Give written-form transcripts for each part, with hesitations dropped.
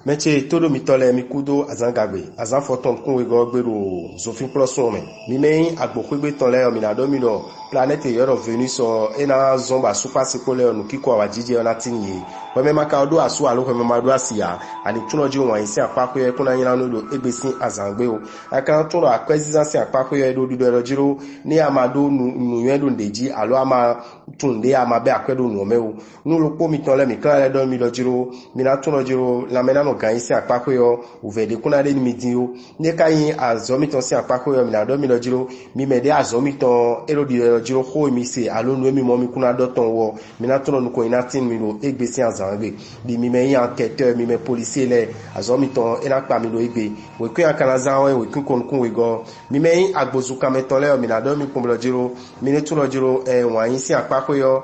Meche todo mitole mikudo azangagbe azanfoton kunwe go gbero zofin plus one mi meyin agbokwegbe tonle ominado mi do planète yoro venus so ena zomba super sikole onu kiko awajije ona tinye weme maka odo asu alo weme madu asia ani tunoji won yin si apako ye kuna yin lanu do egbesin azangbe o aka tuno akwezizan si apako ye do dido erojiro ni amado nu yedo ndeji alo ama tunde ama be akwedo nu ome o nu lo po mitonle mi kan le do mi do jiro mi na tuno jiro la mena no gan si apako yo uvede kuna de midi yo ne kayin azomiton si apako yo mi na do mi do jiro mi mede azomiton ero di jiro ho mi se alo nu mi mo mi kuna do ton wo mi na tuno nu ko inatin mi lo egbesi azangbe bi mi me yin enquêteur mi me policier le azomiton ena pa mi lo egbe we kun akana zanwe we kun we go mi me yin agbozuka meton le mi na do mi kun lo jiro mi ne tuno jiro wan yin si apako yo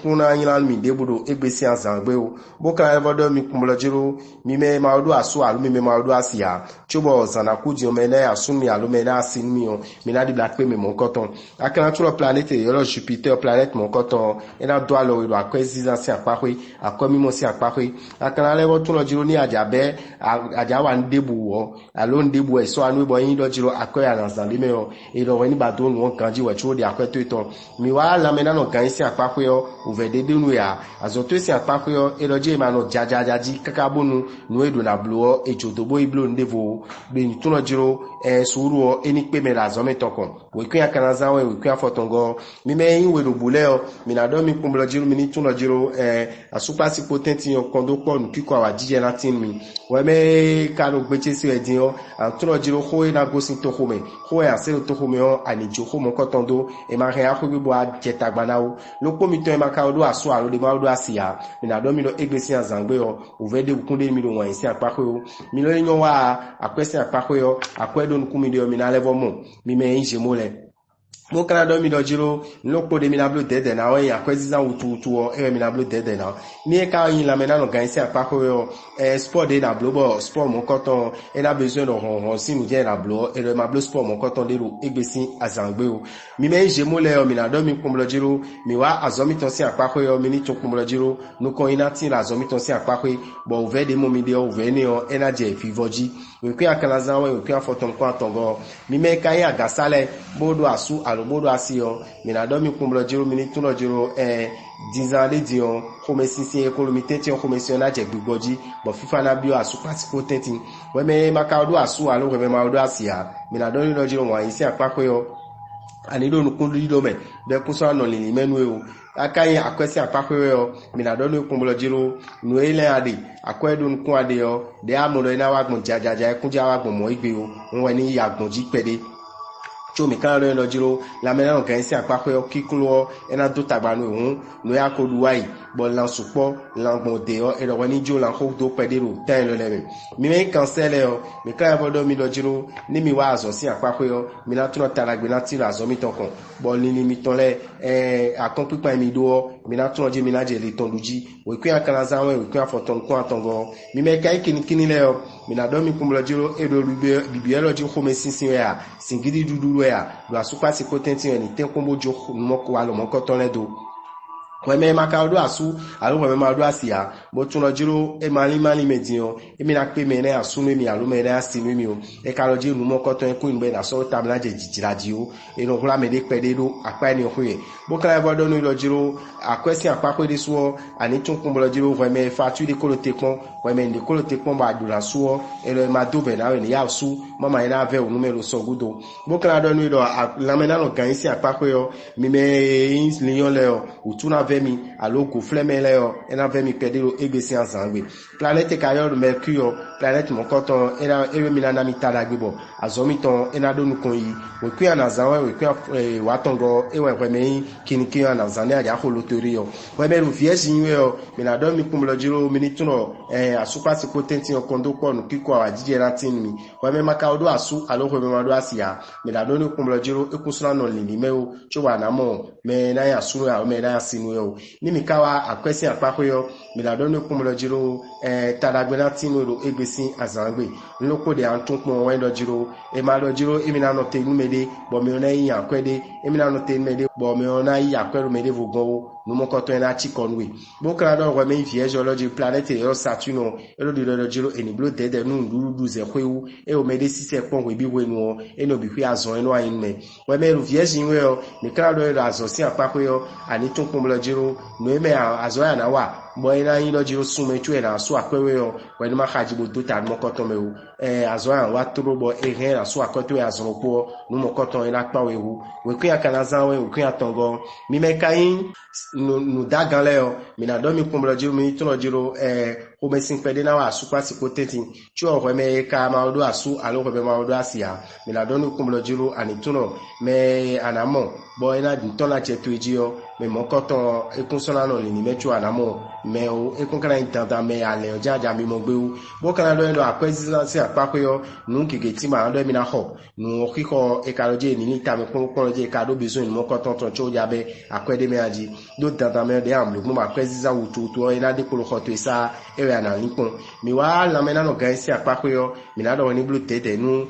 kuna yin mi debudo egbesi azangbe o boka evodo mi kun lo jiro mi me maudu asu alu mi me maudu asia chubo zana kuji o mena asumi alu mena asinmi o mi na di black pe mi mon koton akana tulo planète yoro Jupiter planète mon koton ena do alo iro akwezi za si apakwe akomi mo si apakwe akana lewo tulo jiro ni ajabe ajawa ndebu wo alo ndebu eso anu bo yin do jiro akoya na zalime o iro weni bado nu kanji we chuo di akweto ito mi wa la mena no kan si apakwe o uvede denu ya azoto si apakwe o iro je ma no jajajaji kakabunu nuedo na bluo ejodobo iblo ndevo be tuno jiro suru eni pe me la zome tokon we kun akana zawe we kun afotongo mi me yin we do buleo mi na do mi kumblo jiro mi ni tuno jiro asupa si potenti yon kondo po nu kiko awajije latin mi we me kanu gbeche si edin yo tuno jiro ho na gosin to home ho ya se to home o ani jo ho mo kotondo e ma re akwe bo a jeta gbanao lopo mi to e ma ka odo aso aro de ma odo asia mi na do mi lo egbesi azangbe o uvede ukunde mi lo wan isi apako yo mi lo yin wa akwesi apako yo akwedo nkumi de mi na level mo mi me yin jemole mo kana do mi do jiro nlopo de mi na blo dede na wen akwezizan wutu o mi na blo dede na ni ka yin la mena no gan isi apako yo sport de na blo bo sport mo koton e na besoin no hon si mi je na blo e ma blo sport mo koton de ro egbesi azangbe o mi me jemole o mi na do mi kumlo jiro mi wa azomi ton si apako yo mi ni tun kumlo jiro no ko ina tin azomi ton si apako bo uve de mo mi de o ve ni o energy fivoji we ku akala zanwe we ku afoton ko atongo mi me ka yin agasale bodo asu bodo asio mi na do mi kumblo jiro mi ni tuno jiro dizan dion kome sisi ekonomi teti kome si ona je gbigboji bo fifa na bio asu patiko teti we me maka odo asu alo we me ma odo asia mi na do ni do jiro wan isi apako yo ani do nu kundu do me be kuso no lili menu e o akayin akwesi apako yo mi na do ni kumblo jiro nu ele ade akwedo nkun ade yo de amodo ina wa gbon jajaja kunja wa gbon mo igbe o won ni yagbon ji pede cho mi kan lo jiro la mena no kan si apako yo kikulo ena do tagbanu ehun no ya ko duwai bo lan supo lan gbon de o ero woni jo lan ko do pedero tan lo lebe mi me cancel yo mi kan bodo mi do jiro ni mi wa azo si apako yo mi na tuno taragbe na tiro azo mi ton kon bo ni mi ton le akon pipa mi do mi na tuno je mi na je le ton luji we kun akana zanwe we kun afoton ko atongo mi me kai kini le yo mi na do mi kumlo jiro edo rube bibielo ji ko me sinsin ya singidi dudu ya do asupa si potenti ni ten kombo jo moko wa lo moko ton le do we me maka odo asu alo we me ma odo asia bo tuno jiro e mali medion e mi na pe me na asu mi alo me na asinu mi o e ka lo ji nu moko ton ku nbe na so tabla je jijiraji o e no hula me de pede do apa ni ohuye bo kala bo do no lo jiro akwesi apako de so ani tun kun bo lo jiro we me fatu de kolote pon we me de kolote pon ba dura so e lo ma do be na we ni ya su mama ina ave o numero so gudo bo kala do no lo la me na no gan isi apako yo mi me ins lion le o utuna vemi alogo flemele yo ena vemi pedero egbesi azangbe planète kayo mercure planète mon koton ena emina na mitala gbebo azomiton ena do nukon yi we ku na zanwe we ku watongo ewe weme kiniki na zane aja holotori yo we me ru vieji nwe yo mi na do mi kumlo jiro mi ni tuno asupa si potenti yo kondo po nu kiko awajije latin mi we me maka odo asu alo we me ma do asia mi na do ni kumlo jiro ekusuna no lini me o chowa na mo me na ya sunu ya me na ya sinu yo ni mi kawa akwesi apako yo mi la do donu kumlo jiro tadagbena tinoro egbesi azangbe nloko de antunpon wendo jiro e ma do jiro emina no te numede bo mi ona yi akwede emina no te numede bo mi ona yi akweru mede vogon numo koto ena chikonwe bokra do we me vie geology planète yo Saturne e lo do jiro eniblo dede nu ndudu ze kwewu e o mede sise pon we bi wenu e no bi kwi azon eno ayin me we me ru vie jinwe yo mi kra do azon si apako yo ani tunpon lo jiro no e me azon ya na wa bo ina yin lo jiro sun me tu e na so akwewe yo we ni ma khaji bo do ta mo koto me o azon ya wa toro bo e hen na so akoto e azon ko nu mo koto ina pa we hu we kwi akanaza we kwi atongo mi me kayin no dagan leo mi na do mi kumlo jiro mi tuno jiro o me sin pede na wa su pasi potenti ti o re me ka ma odo asu alo re ma odo asia mi na do ni kumlo jiro ani tuno me anamo bo ina din tona che tuijio me mo koton ekunsona no ni mechu anamo me o ekunkana intanta me ale ojaja mi mo gbeu bo kana do ndo akwezi si apakoyo nu kike ti ma do mi na ho nu okiko ekaloje ni ta me kun je ka do bezo ni mo koton ton cho jabe akwede me aji do tanta me de am mo akwezi za wutu to ina de kolo khoto isa ewe ana nipon mi wa la me na no gan si apakoyo mi na do ni blue tete nu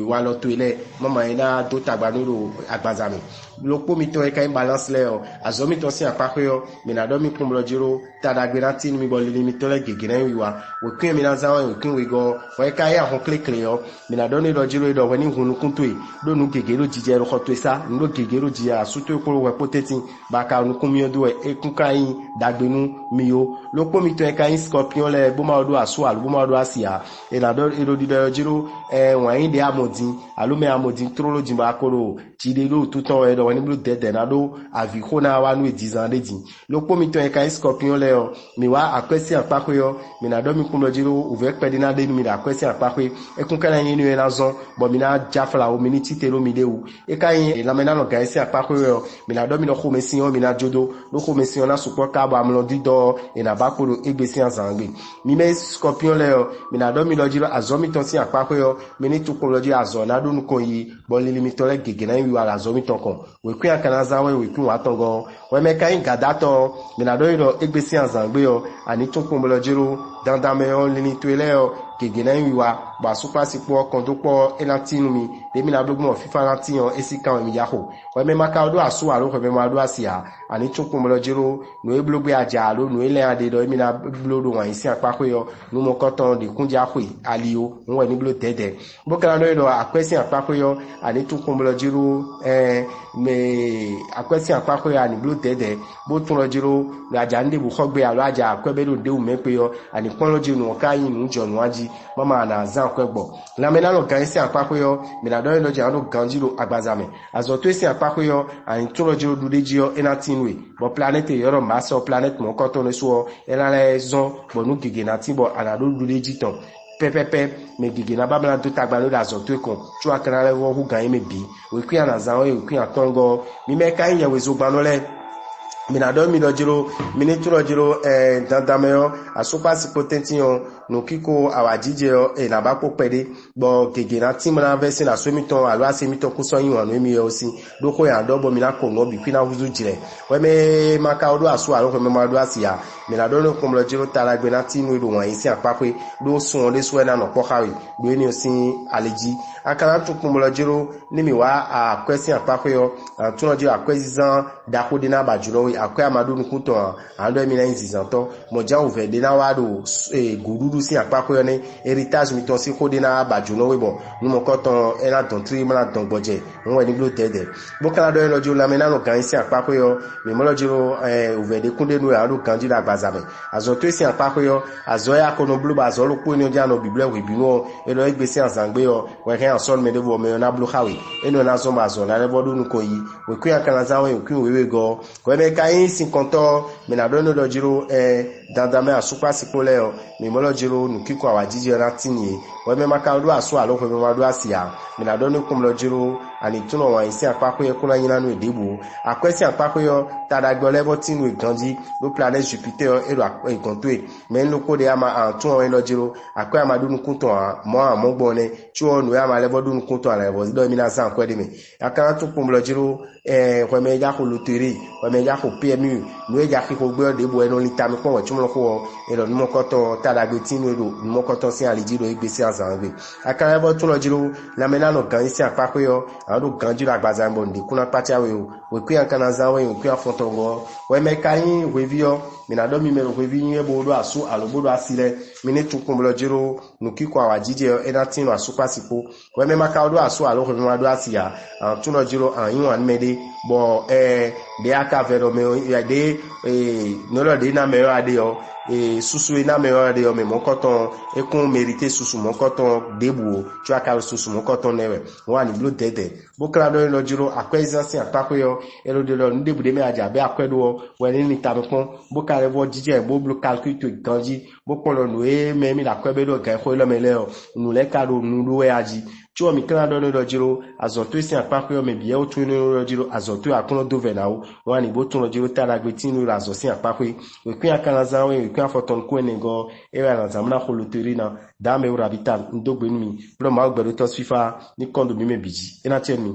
wa lo to ile mama ina do tagba nu agbazami lopo mi to e kan balance le o azomi to si apakoyo mi na do mi kumlo jiro tadagbera tin mi bolili mi to le gegere wiwa we kun mi na zawo we kun we go we ka ya hon click yo mi na do ni do jiro do we ni hunu kun to e do nu gegero jije ro khoto sa ndo gegero ji asuto ko we poteti ba ka nu kun mi odo e kun kan dagbenu mi yo lopo mi to e kan scorpion le bo ma odo asu alu bo ma odo asia e na do ero di do jiro wan yin de amodin alume amodin trolo jimba akoro jide lo tuton e do woni blue dead na do aviko na wa nu edizande din lopo mi to e kan scorpion le o mi wa akwesi apakoyo mi na do mi kun lo jiro uve pedi na de mi da akwesi apakwe e kun kana yin ni na zon bo mi na jafla o mi ni titelo mi de u e kan yin la mena no ga esi apakoyo mi na do mi no ko mesin o mi na jodo lo ko mesin na supo ka ba mlo dido e na bakoro egbesi azangbe mi me scorpion le o mi na do mi lo jiro azomi ton si apakoyo mi ni tukun lo jiro azon na do nu ko yi bo lili mi to le gege na wi wa azomi ton kon we kun akanaza we kun wa tongo we me kan gadato mi na do iro egbesi azangbe yo ani tukun lo jiro dandame o lini to ile o gege na wi wa ba supa sipo kondopo enatinu mi de mi na blogmo fifa lantiyan esikan mi yaho we me maka odo asu aro we me ma do asia ani tukun lo jiro no e blogbe aja lo no ile ade do mi na blodo wan isi apakoyo no mo koton de kunja kwe alio won ni blo dede bo kana do iro akwesi apakoyo ani tukun lo jiro me akwesi apakoyo ani blo dede bo tun lo jiro aja nde bu khogbe alo aja akwebe lo de u me pe yo ani pon lo jiro no kayin nu jonu aji mama na zan kwegbo la mena lo gan isi apakoyo mi na do ilo je anu ganjiro agbazame azoto isi apakoyo ani tun lo jiro dudeji enatinwe bo planet yoro ma so planet mo ko to ne so ela le zon bo nu gege na ti bo ala do dudeji ton pepepe me gege na babla do tagbalo da azoto e kon tu akana le wo hu gan me bi we kwi ana zan we kwi atongo mi me kan ye we zo gbanole mina do mi do jiro mini turo jiro dandameyo asupa si potenti yo no kiko awajije yo na ba ko pede bo gege na tim na verse na so mi ton alo ase mi ton ku so yin wonu mi yo si do ko ya do bo mi na ko no bi kwina huzu jire we me maka odo asu alo ko me ma do asia mina do no ko mo jiro tara gbe na tinu do wan yin si apape do sun le so na no ko hawe do eni o si aleji akara tu ko mo jiro ni mi wa a kwesi apape yo tun jiro akwesi zan da ko de na ba juro akwa amadu nkuto ando mi na nzizanto moja uvede na wado gurudu si apako ne heritage mi ton si kode na bajuno webo numo koton ela don tri mala don boje won ni blue dede bokala do lojo la mena no kan si apako yo mi mo lojo uvede kunde nu alo kanji da gbazame azoto si apako yo azoya kono blue ba azolo po ni oja no bible we binu elo egbesi azangbe yo we kan son me devo me na blue hawe eno na zo ma zo na le bodu nu koyi we ku yakana zawo we ku wewe go we me kai sin konto me na do no do jiro dandame asupa sipole o mi mo lo jiro nu kiko awajije ratini we me maka do aso alo we me ma do asia me na do no kum lo jiro ani tuno wa isi akpakwe kuna nyina no edebo akwesi akpakwe yo tadagbo level tinu eganji lo planète Jupiter ero egontoe men lo kode ama antun o eno jiro akwe amadu nukunto mo amogbone chuo no ama level dun kunto ala level do mi na san kwede me akara tun kumlo jiro kweme ja ko loterie kweme ja ko PMU no ja ko gbe odebo eno litami ko chumlo ko ero numo koto tadagbo tinu ero numo koto si alijiro igbesi azanwe akara level tun lo jiro la mena no gan isi akpakwe yo ado ganjiro agbaza mbo ndi kuna patia we kwi ankana zawe we kwi afontongo we mekayin we vio mina do mi mero we vi yin bodo asu alobodo asile mini tukumlo jiro nukiko awajije enatin asupasipo we me maka odo asu alo we ma do asia tuno jiro yin wan mede bo de aka vero me ya de no lo de na me ade yo susu ina me ade yo me mokoton ekun mérité susu mokoton debu tu aka susu mokoton newe wani blo dede bokra do lo jiro akwezansi apako yo elo de lo ndebu de me aja be akwedo we ni tamipon bokare vo jije bo blo calcul to ganji bokolo no me mi la kwebe do kan ko lo mele o nu le kado nu do we aji tu o mi kan do lo jiro azoto isi apako yo me bie o tu no lo jiro azoto akuno do venao wani bo tu lo jiro tara gbetinu la azosi apako we kwi akana zanwe we kwi afoton ko nego era na zamna ko loterina dame urabital ndogbe mi blo ma gbero to fifa ni kondo mi me biji ena cheni